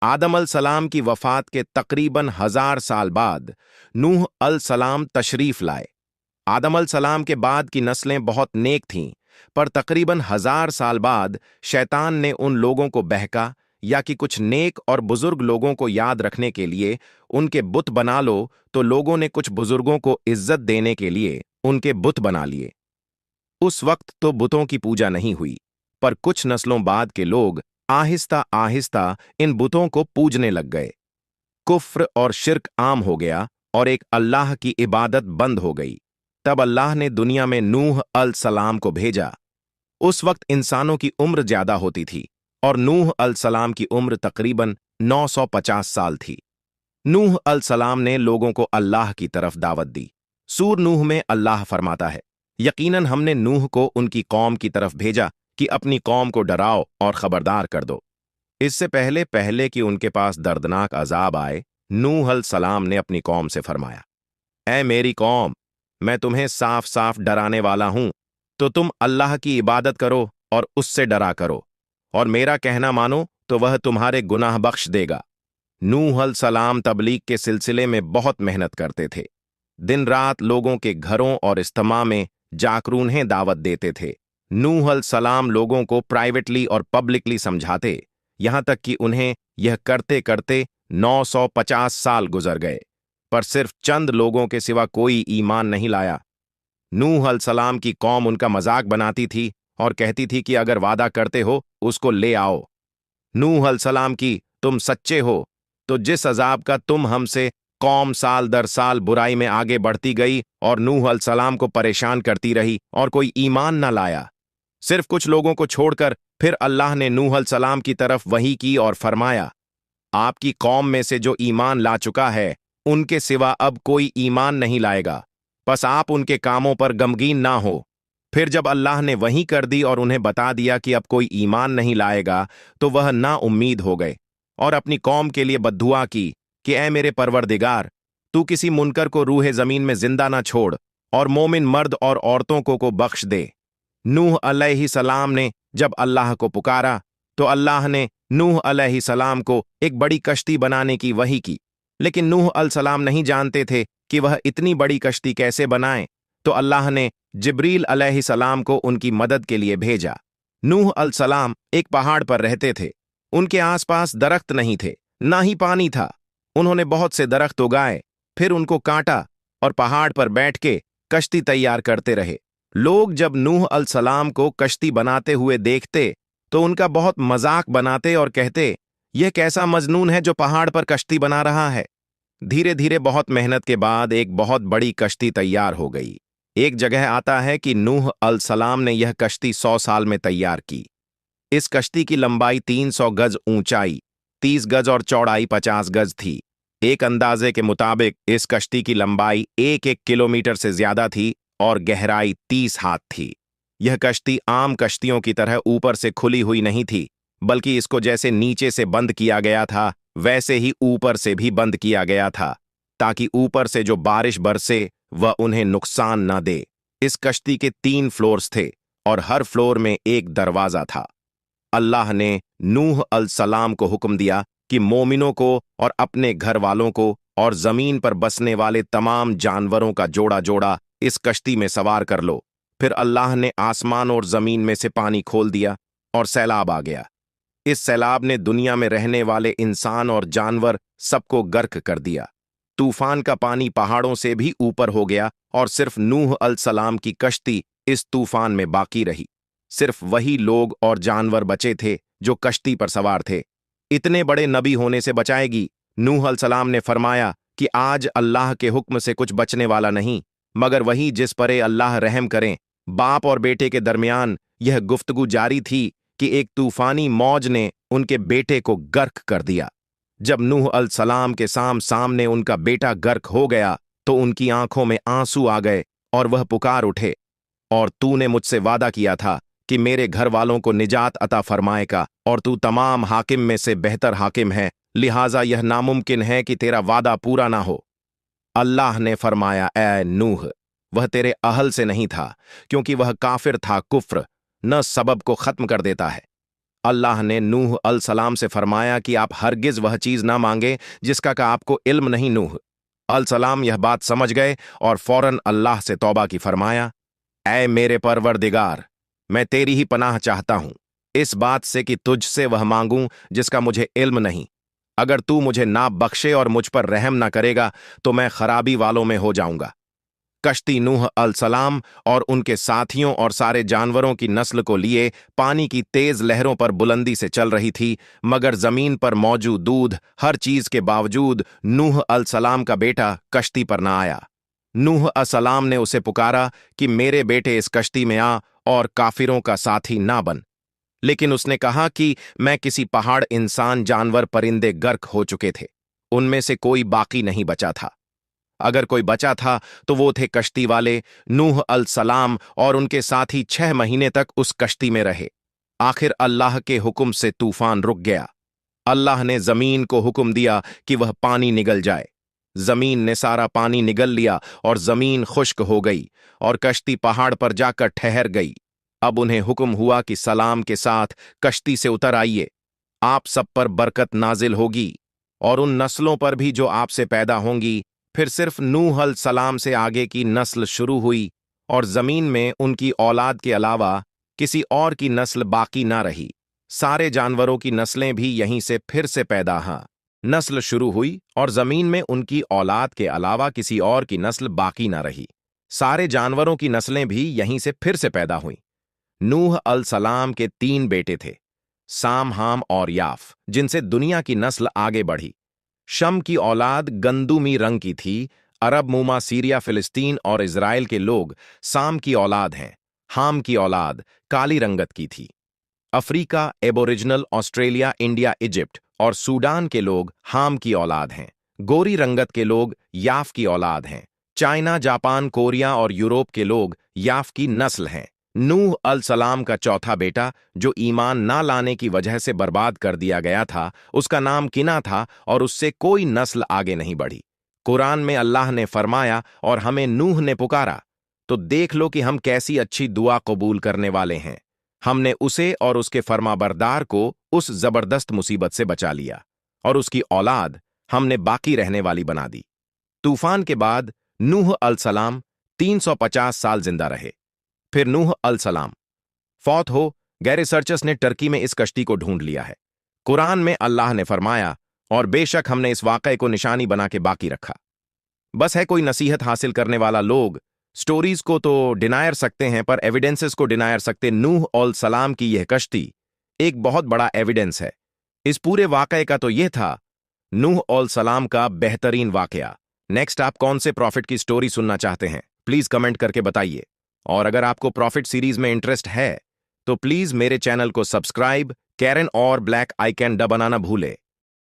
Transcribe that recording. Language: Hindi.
आदम अल सलाम की वफात के तकरीबन 1000 साल बाद नूह अल सलाम तशरीफ लाए। आदम अल सलाम के बाद की नस्लें बहुत नेक थीं, पर तकरीबन 1000 साल बाद शैतान ने उन लोगों को बहका या कि कुछ नेक और बुजुर्ग लोगों को याद रखने के लिए उनके बुत बना लो, तो लोगों ने कुछ बुजुर्गों को इज्जत देने के लिए उनके बुत बना लिए। उस वक्त तो बुतों की पूजा नहीं हुई, पर कुछ नस्लों बाद के लोग आहिस्ता आहिस्ता इन बुतों को पूजने लग गए। कुफ्र और शिर्क आम हो गया और एक अल्लाह की इबादत बंद हो गई। तब अल्लाह ने दुनिया में नूह अल सलाम को भेजा। उस वक्त इंसानों की उम्र ज्यादा होती थी और नूह अल सलाम की उम्र तकरीबन 950 साल थी। नूह अल सलाम ने लोगों को अल्लाह की तरफ दावत दी। सूर नूह में अल्लाह फरमाता है, यकीनन हमने नूह को उनकी कौम की तरफ भेजा कि अपनी कौम को डराओ और खबरदार कर दो। इससे पहले पहले कि उनके पास दर्दनाक अजाब आए, नूह अल सलाम ने अपनी कौम से फरमाया, ऐ मेरी कौम, मैं तुम्हें साफ साफ डराने वाला हूं, तो तुम अल्लाह की इबादत करो और उससे डरा करो, और मेरा कहना मानो तो वह तुम्हारे गुनाह बख्श देगा। नूह अल सलाम तबलीग के सिलसिले में बहुत मेहनत करते थे। दिन रात लोगों के घरों और इज्तिमा में जाकर उन्हें दावत देते थे। नूह अल सलाम लोगों को प्राइवेटली और पब्लिकली समझाते, यहां तक कि उन्हें यह करते करते 950 साल गुजर गए, पर सिर्फ चंद लोगों के सिवा कोई ईमान नहीं लाया। नूह अल सलाम की कौम उनका मजाक बनाती थी और कहती थी कि अगर वादा करते हो उसको ले आओ। नूह अल सलाम की, तुम सच्चे हो तो जिस अजाब का तुम हमसे, कौम साल दर साल बुराई में आगे बढ़ती गई और नूह अल सलाम को परेशान करती रही और कोई ईमान न लाया। सिर्फ कुछ लोगों को छोड़कर फिर अल्लाह ने नूह अल सलाम की तरफ वही की और फरमाया, आपकी कौम में से जो ईमान ला चुका है उनके सिवा अब कोई ईमान नहीं लाएगा, बस आप उनके कामों पर गमगीन ना हो। फिर जब अल्लाह ने वही कर दी और उन्हें बता दिया कि अब कोई ईमान नहीं लाएगा, तो वह ना उम्मीद हो गए और अपनी कौम के लिए बद्दुआ की कि ऐ मेरे परवरदिगार, तू किसी मुनकर को रूहे जमीन में जिंदा ना छोड़ और मोमिन मर्द और औरतों को बख्श दे। नूह अलैहिस्सलाम ने जब अल्लाह को पुकारा तो अल्लाह ने नूह अलैहिस्सलाम को एक बड़ी कश्ती बनाने की वही की, लेकिन नूह अल सलाम नहीं जानते थे कि वह इतनी बड़ी कश्ती कैसे बनाएं, तो अल्लाह ने जिब्रील अलैहिस्सलाम को उनकी मदद के लिए भेजा। नूह अल सलाम एक पहाड़ पर रहते थे। उनके आसपास दरख्त नहीं थे, ना ही पानी था। उन्होंने बहुत से दरख्त उगाए, फिर उनको काटा और पहाड़ पर बैठ के कश्ती तैयार करते रहे। लोग जब नूह अल सलाम को कश्ती बनाते हुए देखते तो उनका बहुत मजाक बनाते और कहते, यह कैसा मजनून है जो पहाड़ पर कश्ती बना रहा है। धीरे धीरे बहुत मेहनत के बाद एक बहुत बड़ी कश्ती तैयार हो गई। एक जगह आता है कि नूह अल सलाम ने यह कश्ती 100 साल में तैयार की। इस कश्ती की लंबाई 300 गज, ऊंचाई 30 गज और चौड़ाई 50 गज थी। एक अंदाजे के मुताबिक इस कश्ती की लंबाई 1-1 किलोमीटर से ज्यादा थी और गहराई 30 हाथ थी। यह कश्ती आम कश्तियों की तरह ऊपर से खुली हुई नहीं थी, बल्कि इसको जैसे नीचे से बंद किया गया था वैसे ही ऊपर से भी बंद किया गया था, ताकि ऊपर से जो बारिश बरसे वह उन्हें नुकसान न दे। इस कश्ती के 3 फ्लोर्स थे और हर फ्लोर में एक दरवाजा था। अल्लाह ने नूह अल सलाम को हुक्म दिया कि मोमिनों को और अपने घर वालों को और जमीन पर बसने वाले तमाम जानवरों का जोड़ा जोड़ा इस कश्ती में सवार कर लो। फिर अल्लाह ने आसमान और जमीन में से पानी खोल दिया और सैलाब आ गया। इस सैलाब ने दुनिया में रहने वाले इंसान और जानवर सबको गर्क कर दिया। तूफान का पानी पहाड़ों से भी ऊपर हो गया और सिर्फ नूह अल सलाम की कश्ती इस तूफान में बाकी रही। सिर्फ वही लोग और जानवर बचे थे जो कश्ती पर सवार थे। इतने बड़े नबी होने से बचाएगी? नूह अल सलाम ने फरमाया कि आज अल्लाह के हुक्म से कुछ बचने वाला नहीं, मगर वही जिस पर अल्लाह रहम करें। बाप और बेटे के दरमियान यह गुफ्तगू जारी थी कि एक तूफानी मौज ने उनके बेटे को गर्क कर दिया। जब नूह अल सलाम के सामने उनका बेटा गर्क हो गया तो उनकी आंखों में आंसू आ गए और वह पुकार उठे, और तूने मुझसे वादा किया था कि मेरे घर वालों को निजात अता फरमाएगा और तू तमाम हाकिम में से बेहतर हाकिम है, लिहाजा यह नामुमकिन है कि तेरा वादा पूरा ना हो। अल्लाह ने फरमाया, ऐ नूह, वह तेरे अहल से नहीं था, क्योंकि वह काफिर था। कुफ्र न सबब को खत्म कर देता है। अल्लाह ने नूह अलसलाम से फरमाया कि आप हरगिज वह चीज ना मांगे जिसका का आपको इल्म नहीं। नूह अलसलाम यह बात समझ गए और फौरन अल्लाह से तौबा की फरमाया, ऐ मेरे परवरदिगार, मैं तेरी ही पनाह चाहता हूं इस बात से कि तुझसे वह मांगूं जिसका मुझे इल्म नहीं। अगर तू मुझे ना बख्शे और मुझ पर रहम ना करेगा तो मैं खराबी वालों में हो जाऊंगा। कश्ती नूह अलसलाम और उनके साथियों और सारे जानवरों की नस्ल को लिए पानी की तेज लहरों पर बुलंदी से चल रही थी, मगर जमीन पर मौजूद दूध हर चीज के बावजूद नूह अलसलाम का बेटा कश्ती पर ना आया। नूह अलसलाम ने उसे पुकारा कि मेरे बेटे इस कश्ती में आ और काफिरों का साथी ना बन, लेकिन उसने कहा कि मैं किसी पहाड़, इंसान, जानवर, परिंदे गर्क हो चुके थे, उनमें से कोई बाकी नहीं बचा था। अगर कोई बचा था तो वो थे कश्ती वाले। नूह अलसलाम और उनके साथी 6 महीने तक उस कश्ती में रहे। आखिर अल्लाह के हुक्म से तूफान रुक गया। अल्लाह ने जमीन को हुक्म दिया कि वह पानी निगल जाए। जमीन ने सारा पानी निगल लिया और जमीन खुश्क हो गई और कश्ती पहाड़ पर जाकर ठहर गई। अब उन्हें हुक्म हुआ कि सलाम के साथ कश्ती से उतर आइए, आप सब पर बरकत नाजिल होगी और उन नस्लों पर भी जो आपसे पैदा होंगी। फिर सिर्फ नूह अलसलाम से आगे की नस्ल शुरू हुई और जमीन में उनकी औलाद के अलावा किसी और की नस्ल बाकी ना रही। सारे जानवरों की नस्लें भी यहीं से फिर से पैदा नस्ल शुरू हुई और जमीन में उनकी औलाद के अलावा किसी और की नस्ल बाकी ना रही। सारे जानवरों की नस्लें भी यहीं से फिर से पैदा हुईं। नूह अलसलाम के 3 बेटे थे, साम, हाम और याफ, जिनसे दुनिया की नस्ल आगे बढ़ी। शम की औलाद गंदुमी रंग की थी। अरब, मूमा, सीरिया, फिलिस्तीन और इजराइल के लोग साम की औलाद हैं। हाम की औलाद काली रंगत की थी। Africa, aboriginal, Australia, India, Egypt और सूडान के लोग हाम की औलाद हैं। गोरी रंगत के लोग याफ की औलाद हैं। चाइना, जापान, कोरिया और यूरोप के लोग याफ की नस्ल हैं। नूह अलसलाम का चौथा बेटा, जो ईमान ना लाने की वजह से बर्बाद कर दिया गया था, उसका नाम किना था और उससे कोई नस्ल आगे नहीं बढ़ी। कुरान में अल्लाह ने फरमाया, और हमें नूह ने पुकारा, तो देख लो कि हम कैसी अच्छी दुआ कबूल करने वाले हैं। हमने उसे और उसके फरमाबरदार को उस जबरदस्त मुसीबत से बचा लिया और उसकी औलाद हमने बाकी रहने वाली बना दी। तूफान के बाद नूह अलसलाम 350 साल जिंदा रहे। फिर नूह अलसलाम फौत हो गए। रिसर्चर्स ने टर्की में इस कश्ती को ढूंढ लिया है। कुरान में अल्लाह ने फरमाया, और बेशक हमने इस वाक़े को निशानी बना के बाकी रखा। बस है कोई नसीहत हासिल करने वाला लोग स्टोरीज को तो डिनायर सकते हैं पर एविडेंसेस को डिनायर सकते। नूह अलसलाम की यह कश्ती एक बहुत बड़ा एविडेंस है। इस पूरे वाक़े का तो यह था नूह अलसलाम का बेहतरीन वाक़या। नेक्स्ट आप कौन से प्रॉफिट की स्टोरी सुनना चाहते हैं, प्लीज कमेंट करके बताइए। और अगर आपको प्रॉफिट सीरीज में इंटरेस्ट है तो प्लीज मेरे चैनल को सब्सक्राइब, कैरन और ब्लैक आइकन दबाना ना भूले।